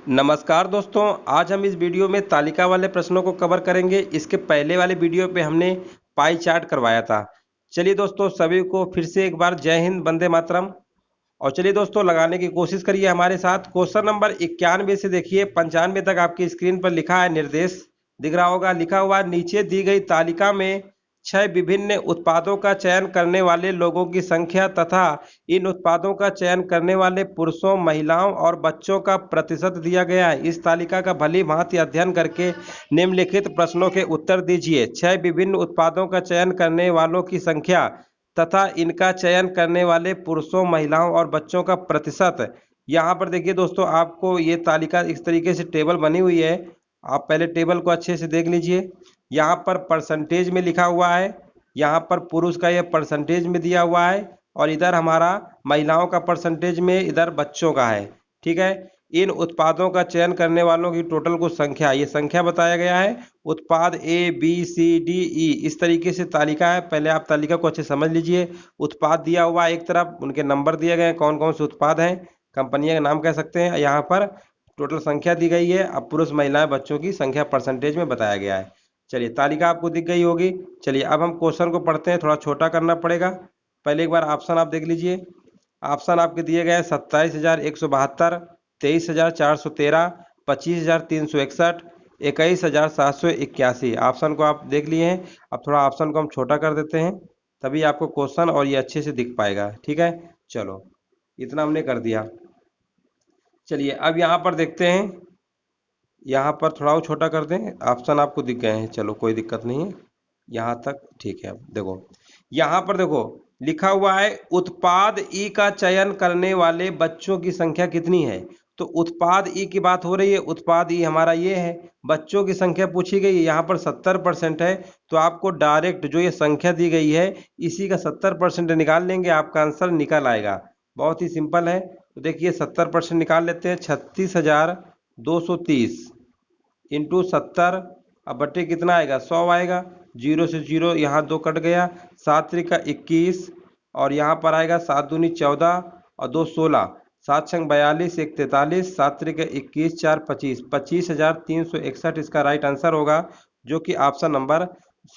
नमस्कार दोस्तों, आज हम इस वीडियो में तालिका वाले प्रश्नों को कवर करेंगे। इसके पहले वाले वीडियो पे हमने पाई चार्ट करवाया था। चलिए दोस्तों, सभी को फिर से एक बार जय हिंद, वंदे मातरम। और चलिए दोस्तों, लगाने की कोशिश करिए हमारे साथ। क्वेश्चन नंबर 91 से देखिए 95 तक आपकी स्क्रीन पर लिखा है, निर्देश दिख रहा होगा। लिखा हुआ है, नीचे दी गई तालिका में 6 विभिन्न उत्पादों का चयन करने वाले लोगों की संख्या तथा इन उत्पादों का चयन करने वाले पुरुषों, महिलाओं और बच्चों का प्रतिशत दिया गया है। इस तालिका का भली भांति अध्ययन करके निम्नलिखित प्रश्नों के उत्तर दीजिए। 6 विभिन्न उत्पादों का चयन करने वालों की संख्या तथा इनका चयन करने वाले पुरुषों, महिलाओं और बच्चों का प्रतिशत। यहाँ पर देखिए दोस्तों, आपको ये तालिका इस तरीके से टेबल बनी हुई है। आप पहले टेबल को अच्छे से देख लीजिए। यहाँ पर परसेंटेज में लिखा हुआ है, यहाँ पर पुरुष का ये परसेंटेज में दिया हुआ है और इधर हमारा महिलाओं का परसेंटेज में, इधर बच्चों का है। ठीक है। इन उत्पादों का चयन करने वालों की टोटल कुछ संख्या, ये संख्या बताया गया है। उत्पाद A B C D E, इस तरीके से तालिका है। पहले आप तालिका को अच्छे समझ लीजिए। उत्पाद दिया हुआ है एक तरफ, उनके नंबर दिए गए हैं, कौन कौन से उत्पाद हैं, कंपनियों का नाम कह सकते हैं। यहाँ पर टोटल संख्या दी गई है। अब पुरुष, महिलाएं, बच्चों की संख्या परसेंटेज में बताया गया है। चलिए, तालिका आपको दिख गई होगी। चलिए अब हम क्वेश्चन को पढ़ते हैं। थोड़ा छोटा करना पड़ेगा। पहले एक बार ऑप्शन आप देख लीजिए। ऑप्शन आपके दिए गए हैं 27,172, 23,413, 25,361, 21,781। ऑप्शन को आप देख लिए हैं। अब थोड़ा ऑप्शन को हम छोटा कर देते हैं, तभी आपको क्वेश्चन और ये अच्छे से दिख पाएगा। ठीक है, चलो इतना हमने कर दिया। चलिए अब यहाँ पर देखते हैं। यहाँ पर थोड़ा और छोटा कर दें, ऑप्शन आपको दिख गए हैं। चलो कोई दिक्कत नहीं है, यहाँ तक ठीक है। अब देखो, यहाँ पर देखो लिखा हुआ है, उत्पाद ई का चयन करने वाले बच्चों की संख्या कितनी है। तो उत्पाद ई की बात हो रही है। उत्पाद ई हमारा ये है। बच्चों की संख्या पूछी गई है, यहाँ पर 70% है। तो आपको डायरेक्ट जो ये संख्या दी गई है, इसी का 70% निकाल लेंगे, आपका आंसर निकल आएगा। बहुत ही सिंपल है। तो देखिए 70% निकाल लेते हैं। 36,230 इंटू 70, अब बट्टे कितना आएगा, 100 आएगा। जीरो से जीरो यहाँ 2 कट गया। 7 त्रिका 21 और यहाँ पर आएगा 7 दूनी 14 और 2 16, 7 छंग 42, 1 43, 7 त्रिका 21, 4 25, 25,361 इसका राइट आंसर होगा, जो कि ऑप्शन नंबर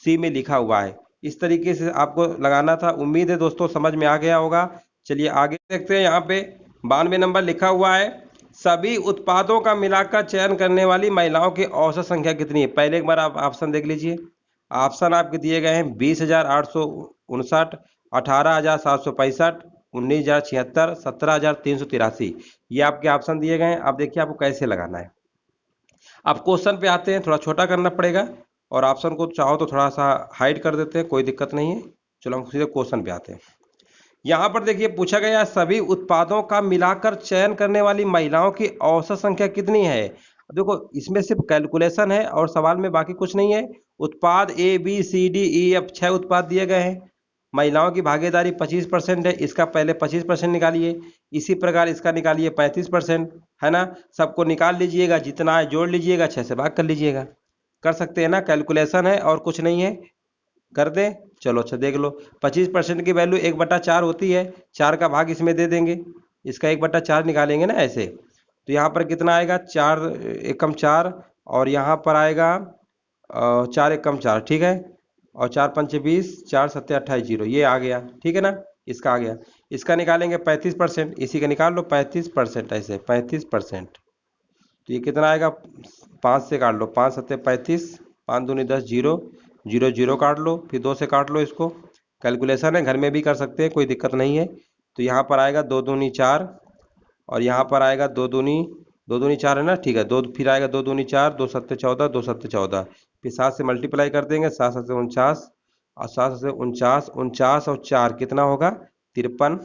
सी में लिखा हुआ है। इस तरीके से आपको लगाना था। उम्मीद है दोस्तों समझ में आ गया होगा। चलिए आगे देखते हैं। यहाँ पे 92 नंबर लिखा हुआ है, सभी उत्पादों का मिलाकर चयन करने वाली महिलाओं की औसत संख्या कितनी है। पहले एक बार आप ऑप्शन देख लीजिए। ऑप्शन आपके दिए गए हैं 20,859, 18,765, 19,076, 17,383। ये आपके ऑप्शन दिए गए हैं। अब देखिए आपको कैसे लगाना है। अब क्वेश्चन पे आते हैं। थोड़ा छोटा करना पड़ेगा और ऑप्शन को चाहो तो थोड़ा सा हाइड कर देते हैं, कोई दिक्कत नहीं है। चलो हम सीधे क्वेश्चन पे आते हैं। यहाँ पर देखिए पूछा गया, सभी उत्पादों का मिलाकर चयन करने वाली महिलाओं की औसत संख्या कितनी है। देखो इसमें सिर्फ कैलकुलेशन है और सवाल में बाकी कुछ नहीं है। उत्पाद A B C D E, अब 6 उत्पाद दिए गए हैं। महिलाओं की भागीदारी 25% है, इसका पहले 25% निकालिए। इसी प्रकार इसका निकालिए 35%, है ना। सबको निकाल लीजिएगा, जितना है जोड़ लीजिएगा, 6 से भाग कर लीजिएगा। कर सकते हैं ना, कैलकुलेशन है और कुछ नहीं है। कर दे, चलो अच्छा देख लो। 25% की वैल्यू 1/4 होती है। 4 का भाग इसमें दे देंगे, इसका 1/4 निकालेंगे ना ऐसे। तो यहाँ पर कितना आएगा, 4 एकम 4 और यहाँ पर आएगा 4 एकम 4, ठीक है। और 4 पंचे 20, 4 सत्ते 28, 0, ये आ गया। ठीक है ना, इसका आ गया। इसका निकालेंगे 35%, इसी का निकाल लो 35%, ऐसे 35%। तो ये कितना आएगा, 5 से काट लो, 5 सत्ते 35, 5 दूनी 10, 0, 0 0 काट लो, फिर 2 से काट लो। इसको कैलकुलेशन है, घर में भी कर सकते हैं, कोई दिक्कत नहीं है। तो यहाँ पर आएगा 2 दूनी 4 और यहाँ पर आएगा 2 दूनी 4 है ना, ठीक है। दो फिर आएगा 2 दूनी 4, 2 सत्ते 14, 2 सत्ते 14, फिर 7 से मल्टीप्लाई कर देंगे, 7 7 से 49 और 7 से 49, 49 और 4 कितना होगा, 53,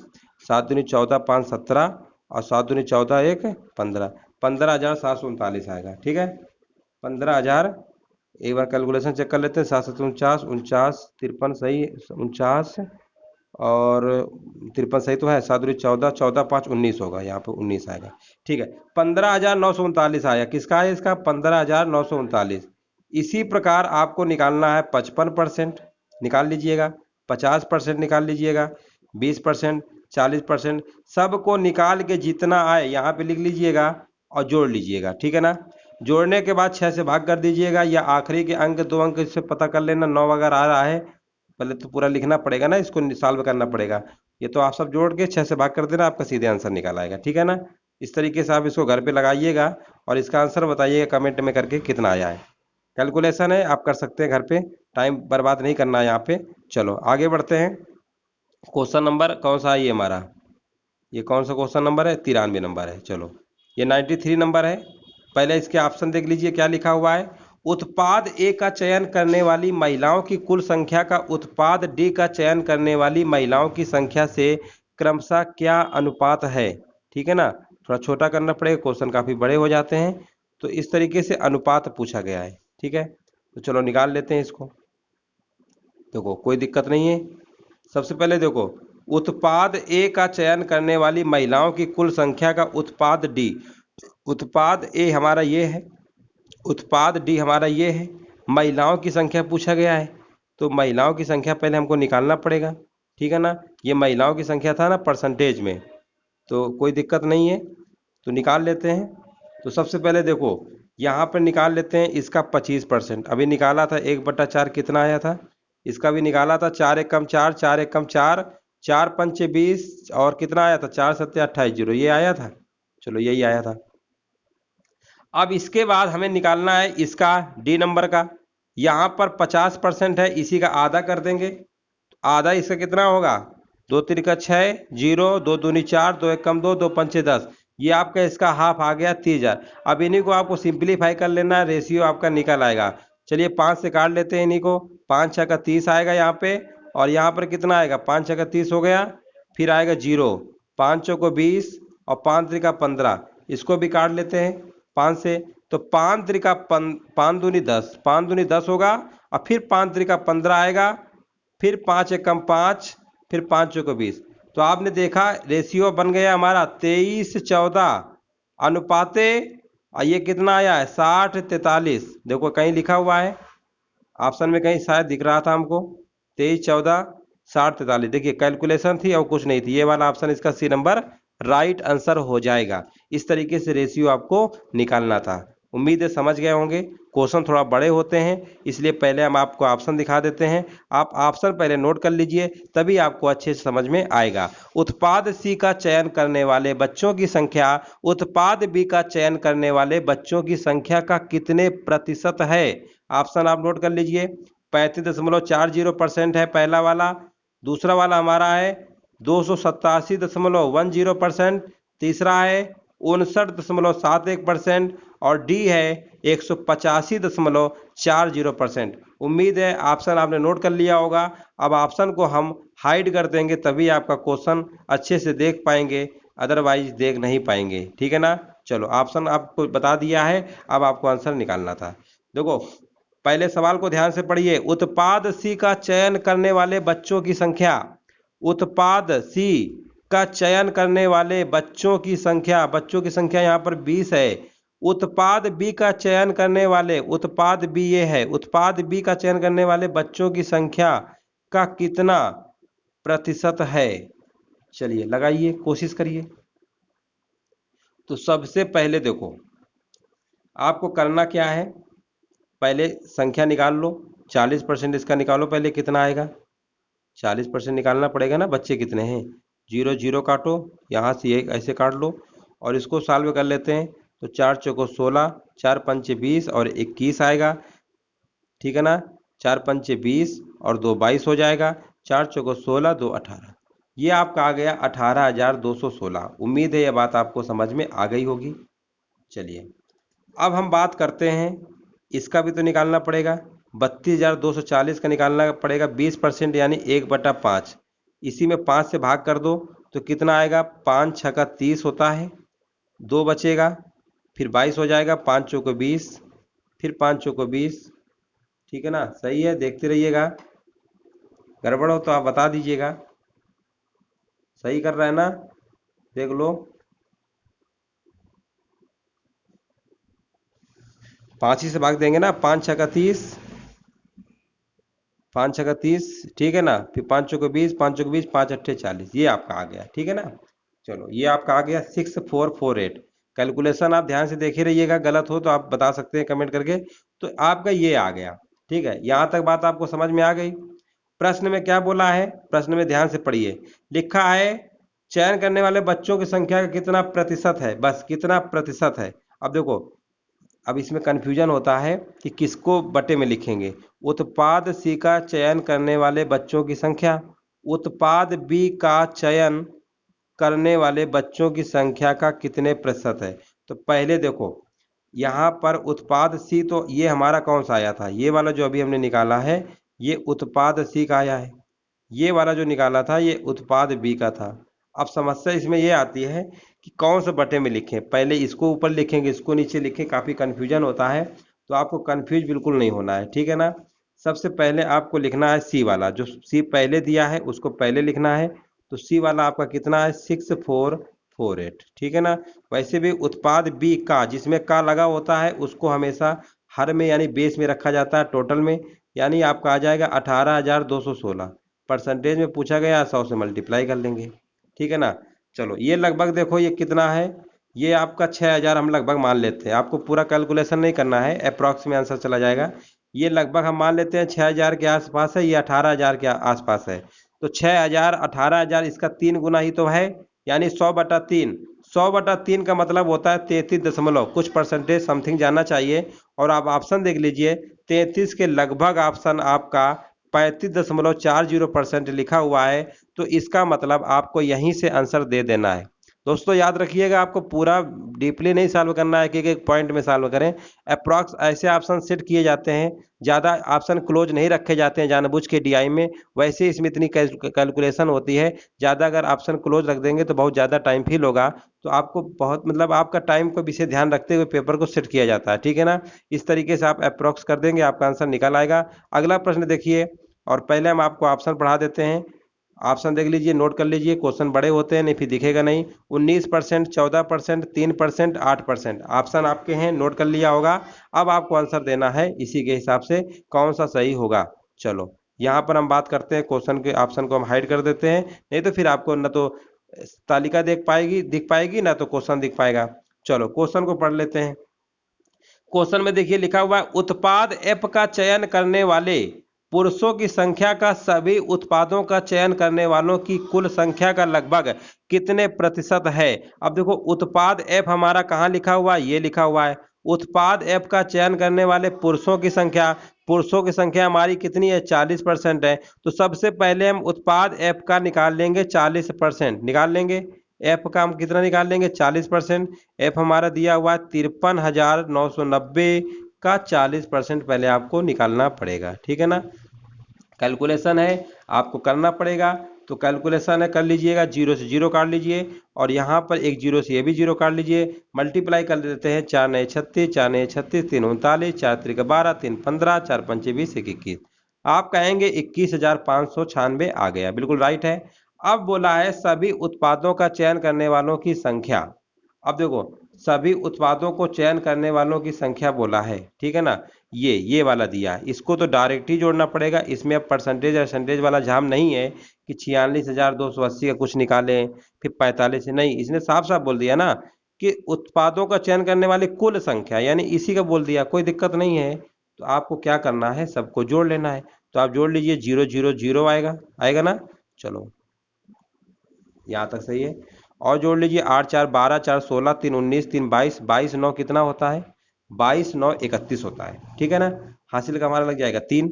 7 दूनी 14, 5 17 और 7 दूनी 14, 1 15, 15,739 आएगा। ठीक है, 15,000। एक बार कैलकुलेशन चेक कर लेते हैं। 7 7 49, 49, 53 सही, 49 और 53 सही तो है। 7 दूनी 14, 14 5 19 होगा, यहाँ पे 19 आएगा। ठीक है, 15,939 आया। किसका है, इसका 15,939। इसी प्रकार आपको निकालना है 55%, निकाल लीजिएगा। 50% निकाल लीजिएगा। 20%, 40%, सबको निकाल के जितना आए यहाँ पे लिख लीजिएगा और जोड़ लीजिएगा, ठीक है ना। जोड़ने के बाद 6 से भाग कर दीजिएगा, या आखिरी के अंक 2 अंक इससे पता कर लेना। 9 अगर आ रहा है, पहले तो पूरा लिखना पड़ेगा ना, इसको सॉल्व करना पड़ेगा। ये तो आप सब जोड़ के 6 से भाग कर देना, आपका सीधे आंसर निकाल आएगा, ठीक है ना। इस तरीके से आप इसको घर पे लगाइएगा और इसका आंसर बताइएगा कमेंट में करके कितना आया है। कैलकुलेशन है, आप कर सकते हैं घर पे, टाइम बर्बाद नहीं करना है यहाँ पे। चलो आगे बढ़ते हैं। क्वेश्चन नंबर कौन सा है ये हमारा, ये कौन सा क्वेश्चन नंबर है, 93 नंबर है। चलो ये 93 नंबर है। पहले इसके ऑप्शन देख लीजिए क्या लिखा हुआ है। उत्पाद ए का चयन करने वाली महिलाओं की कुल संख्या का उत्पाद डी का चयन करने वाली महिलाओं की संख्या से क्रमशः क्या अनुपात है। ठीक है ना, थोड़ा छोटा करना पड़ेगा, क्वेश्चन काफी बड़े हो जाते हैं। तो इस तरीके से अनुपात पूछा गया है, ठीक है। तो चलो निकाल लेते हैं इसको। देखो कोई दिक्कत नहीं है। सबसे पहले देखो, उत्पाद ए का चयन करने वाली महिलाओं की कुल संख्या का उत्पाद डी। उत्पाद ए हमारा ये है, उत्पाद डी हमारा ये है, महिलाओं की संख्या पूछा गया है, तो महिलाओं की संख्या पहले हमको निकालना पड़ेगा, ठीक है ना। ये महिलाओं की संख्या था ना परसेंटेज में, तो कोई दिक्कत नहीं है, तो निकाल लेते हैं। तो सबसे पहले देखो यहाँ पर निकाल लेते हैं इसका 25%। अभी निकाला था 1/4 कितना आया था, इसका भी निकाला था 4 एक कम 4, 4 एक कम 4, 4 पंचे 20, और कितना आया था 4 सत्ते 28, 0 ये आया था। चलो यही आया था। अब इसके बाद हमें निकालना है इसका डी नंबर का। यहाँ पर 50% है, इसी का आधा कर देंगे। आधा इसका कितना होगा, 2 तिरिका 6, 0, 2 दूनी 4, 2 एक कम 2, 2 पंचे 10, ये आपका इसका हाफ आ गया 30,000। अब इन्हीं को आपको सिंप्लीफाई कर लेना है, रेशियो आपका निकल आएगा। चलिए 5 से काट लेते हैं इन्हीं को, 5 6 का 30 आएगा यहाँ पे, और यहाँ पर कितना आएगा 5 6 का 30 हो गया, फिर आएगा 0, 5 चौको 20 और 5 त्रिका 15, इसको भी काट लेते हैं 5 से। तो 5 त्रिका 5 दूनी 10, 5 दूनी 10 होगा, और फिर 5 त्रिका 15 आएगा, फिर 5 एक कम 5, फिर 5 चौको 20। तो आपने देखा रेशियो बन गया हमारा 23:14 अनुपाते, और ये कितना आया है 60:43। देखो कहीं लिखा हुआ है ऑप्शन में, कहीं शायद दिख रहा था हमको 23:14 60:43। देखिए कैलकुलेशन थी और कुछ नहीं थी, ये वाला ऑप्शन इसका सी नंबर राइट आंसर हो जाएगा। इस तरीके से रेशियो आपको निकालना था। उम्मीद है समझ गए होंगे। क्वेश्चन थोड़ा बड़े होते हैं, इसलिए पहले हम आपको ऑप्शन दिखा देते हैं, आप ऑप्शन पहले नोट कर लीजिए, तभी आपको अच्छे से समझ में आएगा। उत्पाद सी का चयन करने वाले बच्चों की संख्या उत्पाद बी का चयन करने वाले बच्चों की संख्या का कितने प्रतिशत है। ऑप्शन आप नोट कर लीजिए। 35.40% है पहला वाला, दूसरा वाला हमारा है 287.10%, तीसरा है 59.71%, और डी है 185.40%। उम्मीद है ऑप्शन आपने नोट कर लिया होगा। अब ऑप्शन को हम हाइड कर देंगे, तभी आपका क्वेश्चन अच्छे से देख पाएंगे, अदरवाइज देख नहीं पाएंगे, ठीक है ना। चलो ऑप्शन आपको बता दिया है, अब आपको आंसर निकालना था। देखो पहले सवाल को ध्यान से पढ़िए। उत्पाद सी का चयन करने वाले बच्चों की संख्या, उत्पाद सी का चयन करने वाले बच्चों की संख्या, बच्चों की संख्या यहाँ पर 20 है। उत्पाद बी का चयन करने वाले, उत्पाद बी ये है, उत्पाद बी का चयन करने वाले बच्चों की संख्या का कितना प्रतिशत है। चलिए लगाइए, कोशिश करिए। तो सबसे पहले देखो आपको करना क्या है, पहले संख्या निकाल लो, 40% इसका निकालो पहले, कितना आएगा 40% निकालना पड़ेगा ना, बच्चे कितने हैं। 0 0 काटो, यहाँ से एक ऐसे काट लो, और इसको सॉल्व कर लेते हैं। तो 4 चौको 16, 4 पंचे 20 और 21 आएगा, ठीक है ना। 4 पंचे 20 और 2 22 हो जाएगा, 4 चौको 16, 2 18, ये आपका आ गया 18,216। उम्मीद है यह बात आपको समझ में आ गई होगी। चलिए अब हम बात करते हैं, इसका भी तो निकालना पड़ेगा, 32,240 का निकालना पड़ेगा। 20% यानी 1/5, इसी में 5 से भाग कर दो तो कितना आएगा, 5 6 का 30 होता है, 2 बचेगा, फिर 22 हो जाएगा, 5 चौको 20, फिर 5 चौको 20, ठीक है ना। सही है, देखते रहिएगा, गड़बड़ हो तो आप बता दीजिएगा। सही कर रहा है ना, देख लो। 5 ही से भाग देंगे ना, 5 6 का 30, 5 6 का 30, ठीक है ना। फिर 5 चौको 20, 5 चौको 20, 5 अट्ठे 40, ये आपका आ गया, ठीक है ना। चलो ये आपका आ गया 6448। कैलकुलेशन आप ध्यान से देखे रहिएगा, गलत हो तो आप बता सकते हैं कमेंट करके। तो आपका ये आ गया। ठीक है, यहाँ तक बात आपको समझ में आ गई। प्रश्न में क्या बोला है, प्रश्न में ध्यान से पढ़िए। लिखा है चयन करने वाले बच्चों की संख्या का कितना प्रतिशत है, बस कितना प्रतिशत है। अब देखो, अब इसमें कंफ्यूजन होता है कि किसको बटे में लिखेंगे। उत्पाद सी का चयन करने वाले बच्चों की संख्या, उत्पाद बी का चयन करने वाले बच्चों की संख्या का कितने प्रतिशत है। तो पहले देखो, यहाँ पर उत्पाद सी, तो ये हमारा कौन सा आया था, ये वाला जो अभी हमने निकाला है, ये उत्पाद सी का आया है। ये वाला जो निकाला था ये उत्पाद बी का था। अब समस्या इसमें ये आती है कि कौन से बटे में लिखें, पहले इसको ऊपर लिखेंगे इसको नीचे लिखें, काफ़ी कन्फ्यूजन होता है। तो आपको कन्फ्यूज बिल्कुल नहीं होना है, ठीक है ना। सबसे पहले आपको लिखना है सी वाला, जो सी पहले दिया है उसको पहले लिखना है। तो सी वाला आपका कितना है, 6448, ठीक है ना। वैसे भी उत्पाद बी का, जिसमें का लगा होता है उसको हमेशा हर में यानी बेस में रखा जाता है, टोटल में, यानी आपका आ जाएगा 18,216। परसेंटेज में पूछा गया 100 से मल्टीप्लाई कर लेंगे, ठीक है ना। चलो ये लगभग देखो ये कितना है, ये आपका 6,000 हम लगभग मान लेते हैं, आपको पूरा कैलकुलेशन नहीं करना है, अप्रॉक्स में आंसर चला जाएगा। ये लगभग हम मान लेते हैं 6,000 के आसपास है, ये 18,000 के आसपास है। तो 6,000 18,000 इसका 3 गुना ही तो है, यानी 100/3। 100/3 का मतलब होता है 33 दशमलव कुछ परसेंटेज समथिंग जाना चाहिए। और आप ऑप्शन देख लीजिए, 33 के लगभग ऑप्शन आपका 35.40% लिखा हुआ है। तो इसका मतलब आपको यहीं से आंसर दे देना है। दोस्तों याद रखिएगा, आपको पूरा डीपली नहीं सॉल्व करना है कि एक पॉइंट में सॉल्व करें। अप्रॉक्स ऐसे ऑप्शन सेट किए जाते हैं, ज़्यादा ऑप्शन क्लोज नहीं रखे जाते हैं जानबूझ के डीआई में। वैसे इसमें इतनी कैलकुलेशन होती है, ज़्यादा अगर ऑप्शन क्लोज रख देंगे तो बहुत ज़्यादा टाइम फील होगा। तो आपको बहुत मतलब आपका टाइम को विषय ध्यान रखते हुए पेपर को सेट किया जाता है, ठीक है ना। इस तरीके से आप अप्रॉक्स कर देंगे, आपका आंसर निकल आएगा। अगला प्रश्न देखिए, और पहले हम आपको ऑप्शन पढ़ा देते हैं। ऑप्शन देख लीजिए, नोट कर लीजिए, क्वेश्चन बड़े होते हैं नहीं फिर दिखेगा नहीं। 19%, 14%, 3%, 8%, ऑप्शन आपके हैं, नोट कर लिया होगा। अब आपको आंसर देना है इसी के हिसाब से कौन सा सही होगा। चलो यहाँ पर हम बात करते हैं क्वेश्चन के, ऑप्शन को हम हाइड कर देते हैं, नहीं तो फिर आपको न तो तालिका दिख पाएगी ना तो क्वेश्चन दिख पाएगा। चलो क्वेश्चन को पढ़ लेते हैं। क्वेश्चन में देखिए लिखा हुआ है, उत्पाद एफ का चयन करने वाले पुरुषों की संख्या का सभी उत्पादों का चयन करने वालों की कुल संख्या का लगभग कितने प्रतिशत है। अब देखो उत्पाद एफ हमारा कहाँ लिखा हुआ है, ये लिखा हुआ है। उत्पाद एफ का चयन करने वाले पुरुषों की संख्या, पुरुषों की संख्या हमारी कितनी है, 40% है। तो सबसे पहले हम उत्पाद एफ का निकाल लेंगे 40%, निकाल लेंगे। एफ का हम कितना निकाल लेंगे, 40%। एफ हमारा दिया हुआ है 53,990 का 40% पहले आपको निकालना पड़ेगा, ठीक है ना। कैलकुलेशन है, आपको करना पड़ेगा। तो कैलकुलेशन है, कर लीजिएगा, 0 से 0 काट लीजिए, और यहाँ पर एक 0 से ये भी 0 काट लीजिए। मल्टीप्लाई कर देते हैं, 4 9 36, 4 9 36, 3 39, 4 3 12, 3 15, 4 5 20, 1 21। आप कहेंगे 21,596 आ गया, बिल्कुल राइट है। अब बोला है सभी उत्पादों का चयन करने वालों की संख्या। अब देखो सभी उत्पादों को चयन करने वालों की संख्या बोला है, ठीक है ना। ये वाला दिया है, इसको तो डायरेक्ट ही जोड़ना पड़ेगा। इसमें अब परसेंटेज वाला झाम नहीं है कि 46,280 का कुछ निकालें फिर 45 से, नहीं, इसने साफ साफ बोल दिया ना कि उत्पादों का चयन करने वाली कुल संख्या, यानी इसी का बोल दिया, कोई दिक्कत नहीं है। तो आपको क्या करना है, सबको जोड़ लेना है। तो आप जोड़ लीजिए, 0 0 0 आएगा, आएगा ना। चलो यहाँ तक सही है। और जोड़ लीजिए, 8 4 12, 4 16, 3 19, 3 22, 22 9 कितना होता है, 22 9 31 होता है, ठीक है ना। हासिल का हमारा लग जाएगा 3।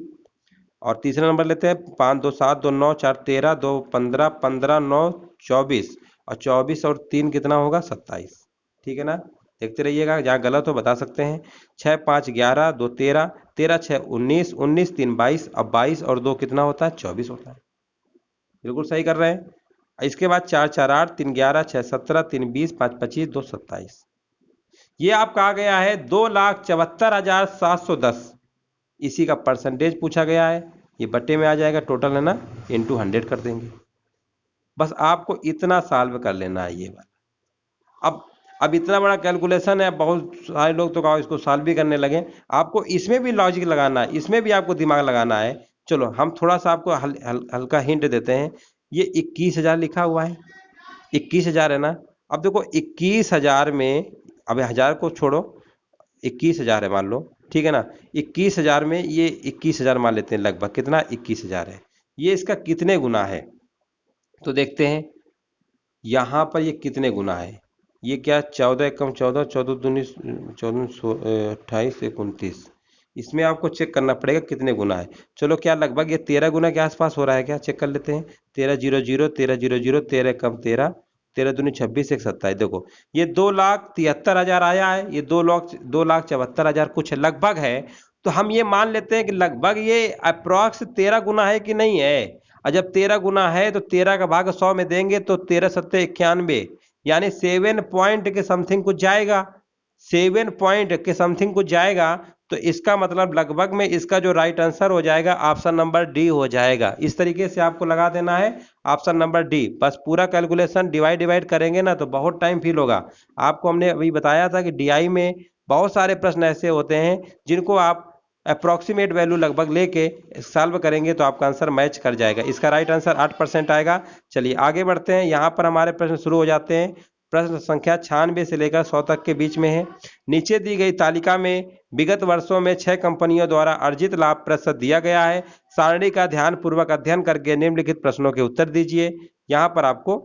और तीसरा नंबर लेते हैं, 5 2 7, 2 9, 4 13, 2 15, 15 9 24, और 24 और 3 कितना होगा, 27, ठीक है ना। देखते रहिएगा, जहाँ गलत हो बता सकते हैं। 6 5 11, 2 13, 13 6 19, 19 3 22, अब 22 और 2 कितना होता है, 24 होता है, बिल्कुल सही कर रहे हैं। इसके बाद 4 4 8, 3 11, 6 17, 3 20, 5 25, 2 27। ये आपका आ गया है 2,74,710। इसी का परसेंटेज पूछा गया है, ये बट्टे में आ जाएगा, टोटल है ना, इंटू 100 कर देंगे। बस आपको इतना सॉल्व कर लेना है ये वाला। अब इतना बड़ा कैलकुलेशन है, बहुत सारे लोग तो कहो इसको सॉल्व भी करने लगे। आपको इसमें भी लॉजिक लगाना है, इसमें भी आपको दिमाग लगाना है। चलो हम थोड़ा सा आपको हल्का हिंट देते हैं। ये 21,000 लिखा हुआ है, 21,000 है ना। अब देखो 21,000 में अब 1000 को छोड़ो, 21,000 है मान लो, ठीक है ना। 21,000 में ये 21,000 मान लेते हैं, लगभग कितना 21,000 है। ये इसका कितने गुना है तो देखते हैं यहाँ पर ये कितने गुना है। ये क्या 14 एकम 14, 14 दूनी 14, 28, 29, इसमें आपको चेक करना पड़ेगा कितने गुना है। चलो क्या लगभग ये 13 गुना के आसपास हो रहा है क्या, चेक कर लेते हैं। 13,000, 13,000, 13 एकम 13, 13 दूनी 26, 1 27। देखो ये 2,73,000 आया है, ये 2,74,000 कुछ लगभग है। तो हम ये मान लेते हैं कि लगभग ये अप्रॉक्स 13 गुना है कि नहीं है। और जब 13 गुना है तो 13 का भाग 100 में देंगे तो 13 सत्ते 91, यानी 7 पॉइंट के समथिंग कुछ जाएगा, 7 पॉइंट के समथिंग कुछ जाएगा। तो इसका मतलब लगभग में इसका जो राइट आंसर हो जाएगा ऑप्शन नंबर डी हो जाएगा। इस तरीके से आपको लगा देना है ऑप्शन नंबर डी। बस पूरा कैलकुलेशन डिवाइड करेंगे ना तो बहुत टाइम फील होगा। आपको हमने अभी बताया था कि डीआई में बहुत सारे प्रश्न ऐसे होते हैं जिनको आप अप्रॉक्सीमेट वैल्यू लगभग लेके सॉल्व करेंगे तो आपका आंसर मैच कर जाएगा। इसका राइट आंसर 8% आएगा। चलिए आगे बढ़ते हैं, यहाँ पर हमारे प्रश्न शुरू हो जाते हैं। प्रश्न संख्या 96 से लेकर 100 तक के बीच में है। नीचे दी गई तालिका में विगत वर्षों में 6 कंपनियों द्वारा अर्जित लाभ प्रतिशत दिया गया है। सारणी का ध्यान पूर्वक अध्ययन करके निम्नलिखित प्रश्नों के उत्तर दीजिए। यहाँ पर आपको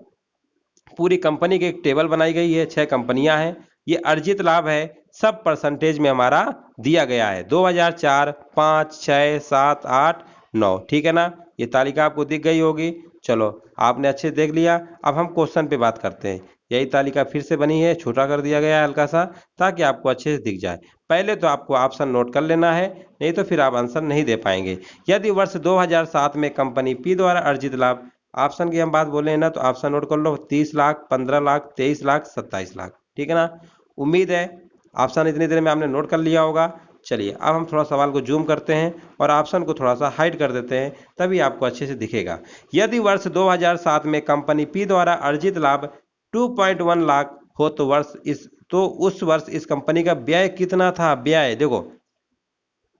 पूरी कंपनी की एक टेबल बनाई गई है, 6 कंपनियां हैं। ये अर्जित लाभ है, सब परसेंटेज में हमारा दिया गया है 2004, 5, 6, 7, 8, 9, ठीक है ना। ये तालिका आपको दिख गई होगी। चलो आपने अच्छे देख लिया। अब हम क्वेश्चन पे बात करते हैं। यही तालिका फिर से बनी है, छोटा कर दिया गया है हल्का सा ताकि आपको अच्छे से दिख जाए। पहले तो आपको ऑप्शन नोट कर लेना है, नहीं तो फिर आप आंसर नहीं दे पाएंगे। यदि वर्ष 2007 में कंपनी पी द्वारा अर्जित लाभ, ऑप्शन की हम बात बोले ना तो ऑप्शन नोट कर लो, 30 लाख, 15 लाख, 23 लाख, 27 लाख, ठीक है ना। उम्मीद है ऑप्शन इतनी देर में आपने नोट कर लिया होगा। चलिए अब हम थोड़ा सवाल को जूम करते हैं और ऑप्शन को थोड़ा सा हाइड कर देते हैं, तभी आपको अच्छे से दिखेगा। यदि वर्ष 2007 में कंपनी पी द्वारा अर्जित लाभ 2.1 लाख हो तो उस वर्ष इस कंपनी का व्यय कितना था। व्यय देखो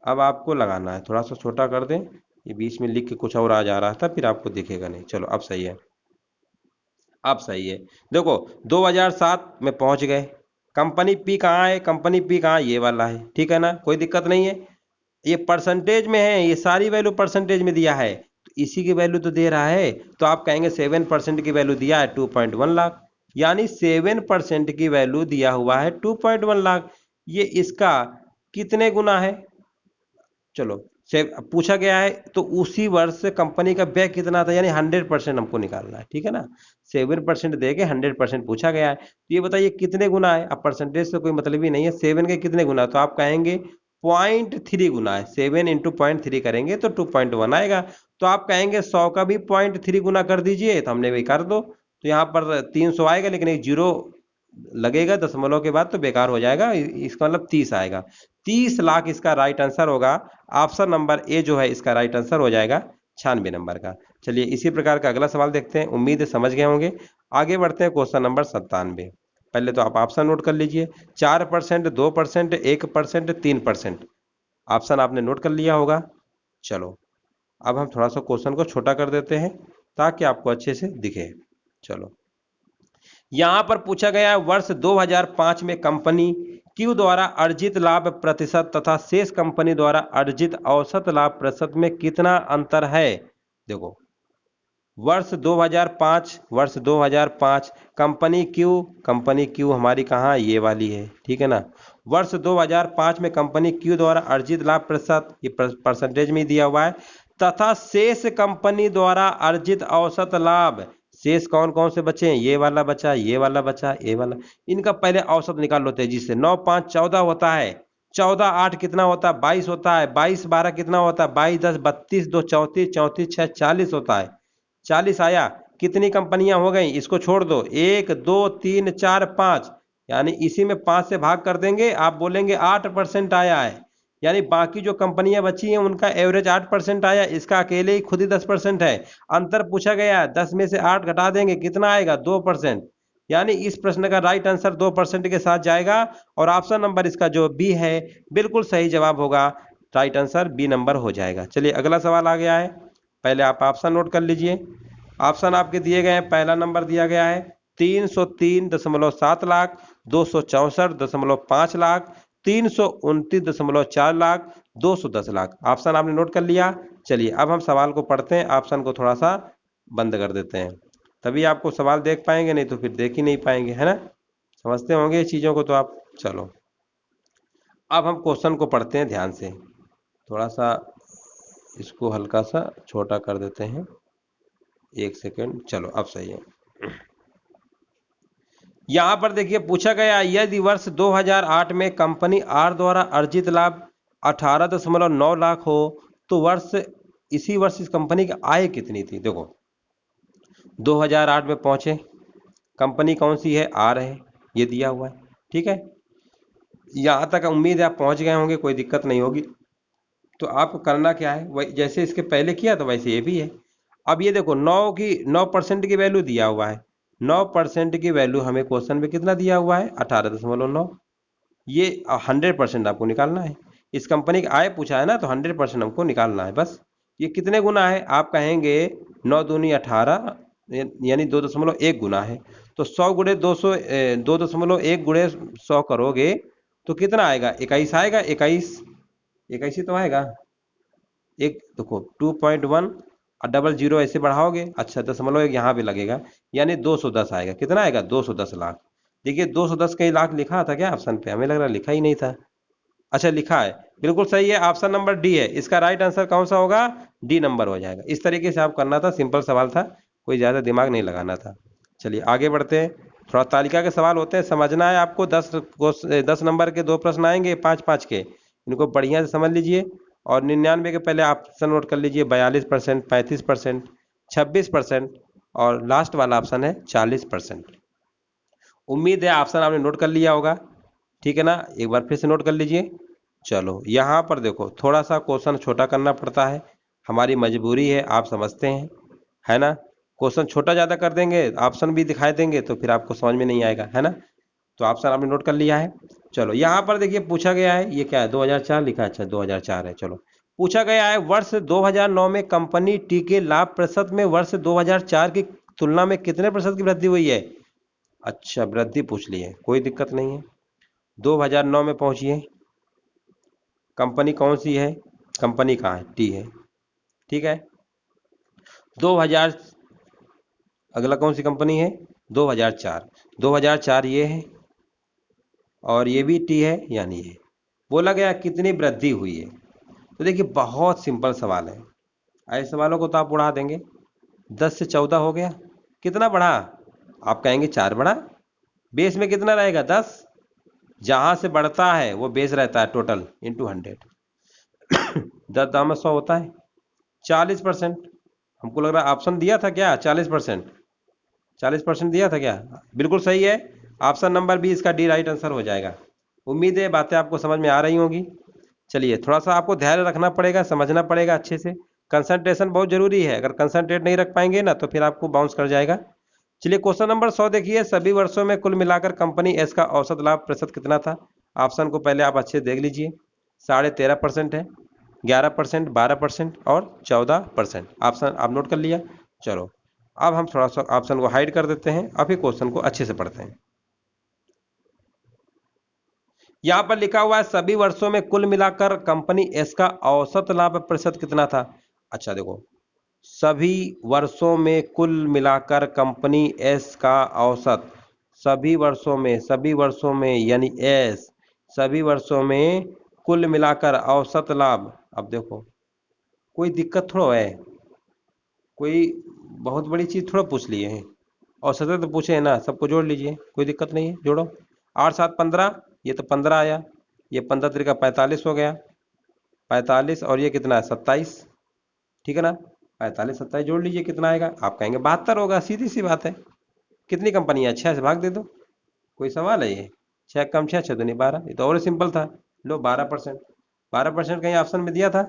अब आपको लगाना है, थोड़ा सा छोटा कर दें, ये बीच में लिख के कुछ और आ जा रहा था फिर आपको दिखेगा नहीं। चलो अब सही है, अब सही है। देखो 2007 में पहुंच गए। कंपनी पी कहाँ है, कंपनी पी कहाँ, ये वाला है, ठीक है ना, कोई दिक्कत नहीं है। ये परसेंटेज में है, ये सारी वैल्यू परसेंटेज में दिया है तो इसी की वैल्यू तो दे रहा है। तो आप कहेंगे 7% की वैल्यू दिया है 2.1 लाख, यानी 7% की वैल्यू दिया हुआ है 2.1 लाख। ये इसका कितने गुना है, चलो से पूछा गया है तो उसी वर्ष कंपनी का व्यय कितना था, यानी 100% हमको निकालना है, ठीक है ना। 7% दे के 100% पूछा गया है तो ये बताइए कितने गुना है। अब परसेंटेज से कोई मतलब ही नहीं है, 7 के कितने गुना, तो आप कहेंगे 0.3 गुना है। 7 इंटू 0.3 करेंगे तो 2.1 आएगा। तो आप कहेंगे 100 का भी 0.3 गुना कर दीजिए, तो हमने वही कर दो। तो यहाँ पर 300 आएगा, लेकिन एक जीरो लगेगा दशमलव के बाद तो बेकार हो जाएगा, इसका मतलब 30 आएगा। 30 लाख इसका राइट आंसर होगा। ऑप्शन नंबर ए जो है इसका राइट आंसर हो जाएगा 96 नंबर का। चलिए इसी प्रकार का अगला सवाल देखते हैं, उम्मीद है समझ गए होंगे। आगे बढ़ते हैं क्वेश्चन नंबर 97। पहले तो आप ऑप्शन नोट कर लीजिए, 4%, 2%, 1%, 3%। ऑप्शन आपने नोट कर लिया होगा। चलो अब हम थोड़ा सा क्वेश्चन को छोटा कर देते हैं ताकि आपको अच्छे से दिखे। चलो यहां पर पूछा गया है वर्ष 2005 में कंपनी क्यू द्वारा अर्जित लाभ प्रतिशत तथा शेष कंपनी द्वारा अर्जित औसत लाभ प्रतिशत में कितना अंतर है। देखो वर्ष 2005 कंपनी क्यू हमारी कहाँ, ये वाली है, ठीक है ना। वर्ष 2005 में कंपनी क्यू द्वारा अर्जित लाभ प्रतिशत, ये परसेंटेज में दिया हुआ है, तथा शेष कंपनी द्वारा अर्जित औसत लाभ। शेष कौन कौन से बचे हैं, ये वाला बचा, ये वाला बचा, ये वाला। इनका पहले औसत निकाल लो तेजी से। 9, 5, 14 होता है, 14, 8 कितना होता है, 22 होता है, 22, 12 कितना होता है, 22, 10, 32, 2, 34, 34, 6, 40 होता है। 40 आया। कितनी कंपनियां हो गई, इसको छोड़ दो, 1, 2, 3, 4, 5, यानी इसी में 5 से भाग कर देंगे। आप बोलेंगे 8% आया है, यानी बाकी जो कंपनियां बची हैं उनका एवरेज 8% आया, इसका अकेले ही खुद ही 10% है। अंतर पूछा गया है, 10 में से 8 घटा देंगे कितना आएगा, 2%। यानी इस प्रश्न का राइट आंसर 2% के साथ जाएगा और ऑप्शन नंबर इसका जो बी है बिल्कुल सही जवाब होगा। राइट आंसर बी नंबर हो जाएगा। चलिए अगला सवाल आ गया है, पहले आप ऑप्शन नोट कर लीजिए। ऑप्शन आपके दिए गए हैं, पहला नंबर दिया गया है 303.7 लाख, 264.5 लाख, 329.4 लाख, 210 लाख। ऑप्शन आपने नोट कर लिया। चलिए अब हम सवाल को पढ़ते हैं, ऑप्शन को थोड़ा सा बंद कर देते हैं, तभी आपको सवाल देख पाएंगे, नहीं तो फिर देख ही नहीं पाएंगे, है ना। समझते होंगे ये चीज़ों को तो आप। चलो अब हम क्वेश्चन को पढ़ते हैं ध्यान से, थोड़ा सा इसको हल्का सा छोटा कर देते हैं, 1 सेकेंड। चलो अब सही है। यहां पर देखिए पूछा गया, यदि वर्ष 2008 में कंपनी आर द्वारा अर्जित लाभ 18.9 लाख हो तो इसी वर्ष इस कंपनी की आय कितनी थी। देखो 2008 में पहुंचे, कंपनी कौन सी है, आर है, ये दिया हुआ है, ठीक है। यहां तक उम्मीद है आप पहुंच गए होंगे, कोई दिक्कत नहीं होगी। तो आपको करना क्या है, वही जैसे इसके पहले किया तो वैसे ये भी है। अब ये देखो 9% की वैल्यू दिया हुआ है, 9% की वैल्यू हमें क्वेश्चन में कितना दिया हुआ है, 18.9। ये 100% आपको निकालना है। इस कंपनी की आय पूछा है ना, तो 100% हमको निकालना है बस। ये कितने गुना है, आप कहेंगे 9 दूनी 18, यानी 2.1 गुना है। तो 100 गुणे 200, 2.1 गुणे 100 करोगे तो कितना आएगा, 21 आएगा। 21 ही तो आएगा। एक देखो 2.1 और डबल जीरो ऐसे बढ़ाओगे, अच्छा 0.1 यहाँ पे लगेगा, यानी 210 आएगा। कितना आएगा, 210 लाख। देखिए 210 कई लाख लिखा था क्या ऑप्शन पे, हमें लग रहा लिखा ही नहीं था। अच्छा लिखा है, बिल्कुल सही है, ऑप्शन नंबर डी है इसका राइट आंसर। कौन सा होगा, डी नंबर हो जाएगा। इस तरीके से आप करना था, सिंपल सवाल था, कोई ज़्यादा दिमाग नहीं लगाना था। चलिए आगे बढ़ते हैं। थोड़ा तालिका के सवाल होते हैं, समझना है आपको। 10 नंबर के 2 प्रश्न आएंगे 5-5 के, इनको बढ़िया से समझ लीजिए। और 99 के पहले ऑप्शन नोट कर लीजिए, 42%, 35%, 26% और लास्ट वाला ऑप्शन है 40%। उम्मीद है ऑप्शन आपने नोट कर लिया होगा, ठीक है ना। एक बार फिर से नोट कर लीजिए। चलो यहाँ पर देखो थोड़ा सा क्वेश्चन छोटा करना पड़ता है, हमारी मजबूरी है, आप समझते हैं, है ना। क्वेश्चन छोटा ज़्यादा कर देंगे, ऑप्शन भी दिखाई देंगे तो फिर आपको समझ में नहीं आएगा, है ना। तो ऑप्शन आपने नोट कर लिया है। चलो यहाँ पर देखिए पूछा गया है, ये क्या है, 2004 लिखा है, अच्छा 2004 है। चलो पूछा गया है, वर्ष 2009 में कंपनी टी के लाभ प्रतिशत में वर्ष 2004 की तुलना में कितने प्रतिशत की वृद्धि हुई है। अच्छा वृद्धि पूछ ली है, कोई दिक्कत नहीं है। 2009 में पहुंचिए, कंपनी कौन सी है, कंपनी कहाँ है, टी है, ठीक है। 2000 अगला कौन सी कंपनी है, 2004 ये है, और ये भी टी है, यानी ये बोला गया कितनी वृद्धि हुई है। तो देखिए बहुत सिंपल सवाल है, ऐसे सवालों को तो आप उड़ा देंगे। 10 से 14 हो गया, कितना बढ़ा, आप कहेंगे 4 बढ़ा, बेस में कितना रहेगा 10, जहां से बढ़ता है वो बेस रहता है टोटल इंटू 100। 10 दाम 100 होता है, 40%। हमको लग रहा है ऑप्शन दिया था क्या, 40%, 40% दिया था क्या, बिल्कुल सही है। ऑप्शन नंबर बी इसका डी राइट आंसर हो जाएगा। उम्मीद है बातें आपको समझ में आ रही होंगी। चलिए थोड़ा सा आपको ध्यान रखना पड़ेगा, समझना पड़ेगा अच्छे से, कंसंट्रेशन बहुत जरूरी है। अगर कंसंट्रेट नहीं रख पाएंगे ना तो फिर आपको बाउंस कर जाएगा। चलिए क्वेश्चन नंबर 100 देखिए, सभी वर्षों में कुल मिलाकर कंपनी एस का औसत लाभ प्रतिशत कितना था। ऑप्शन को पहले आप अच्छे देख लीजिए, 13.5% है, 11%, 12% और 14%। ऑप्शन आप नोट कर लिया। चलो अब हम थोड़ा सा ऑप्शन को हाइड कर देते हैं, अभी क्वेश्चन को अच्छे से पढ़ते हैं। यहां पर लिखा हुआ है सभी वर्षों में कुल मिलाकर कंपनी एस का औसत लाभ प्रतिशत कितना था। अच्छा देखो सभी वर्षों में कुल मिलाकर कंपनी एस का औसत, सभी वर्षों में यानी एस, सभी वर्षों में कुल मिलाकर औसत लाभ। अब देखो कोई दिक्कत थोड़ा है, कोई बहुत बड़ी चीज थोड़ा पूछ लिए हैं, औसत तो पूछे है ना, सबको जोड़ लीजिए, कोई दिक्कत नहीं है, जोड़ो। 8 7 15, ये तो 15 आया, ये 15 तरीका 45 हो गया, 45 और ये कितना है 27, ठीक है ना। 45 27 जोड़ लीजिए, कितना आएगा, आप कहेंगे 72 होगा, सीधी सी बात है। कितनी कंपनी है, 6 से भाग दे दो, कोई सवाल है ये, 6 कम 6 6 दूनी 12, ये तो और सिंपल था। लो 12%, 12% कहीं ऑप्शन में दिया था,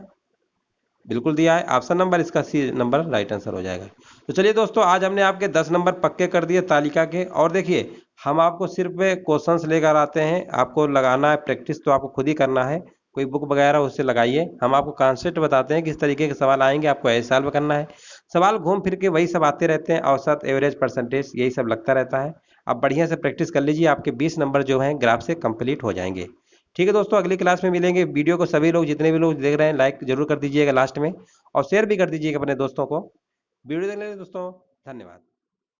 बिल्कुल दिया है। ऑप्शन नंबर इसका सी नंबर राइट आंसर हो जाएगा। तो चलिए दोस्तों आज हमने आपके 10 नंबर पक्के कर दिए तालिका के। और देखिए हम आपको सिर्फ क्वेश्चंस लेकर आते हैं, आपको लगाना है प्रैक्टिस तो आपको खुद ही करना है, कोई बुक वगैरह उससे लगाइए। हम आपको कॉन्सेप्ट बताते हैं किस तरीके के सवाल आएंगे, आपको ऐसे सॉल्व करना है। सवाल घूम फिर के वही सब आते रहते हैं, औसत, एवरेज, परसेंटेज, यही सब लगता रहता है। आप बढ़िया से प्रैक्टिस कर लीजिए, आपके 20 नंबर जो हैं ग्राफ से कंप्लीट हो जाएंगे। ठीक है दोस्तों, अगली क्लास में मिलेंगे। वीडियो को सभी लोग, जितने भी लोग देख रहे हैं, लाइक जरूर कर दीजिएगा लास्ट में, और शेयर भी कर दीजिएगा अपने दोस्तों को। वीडियो देखने के लिए दोस्तों धन्यवाद।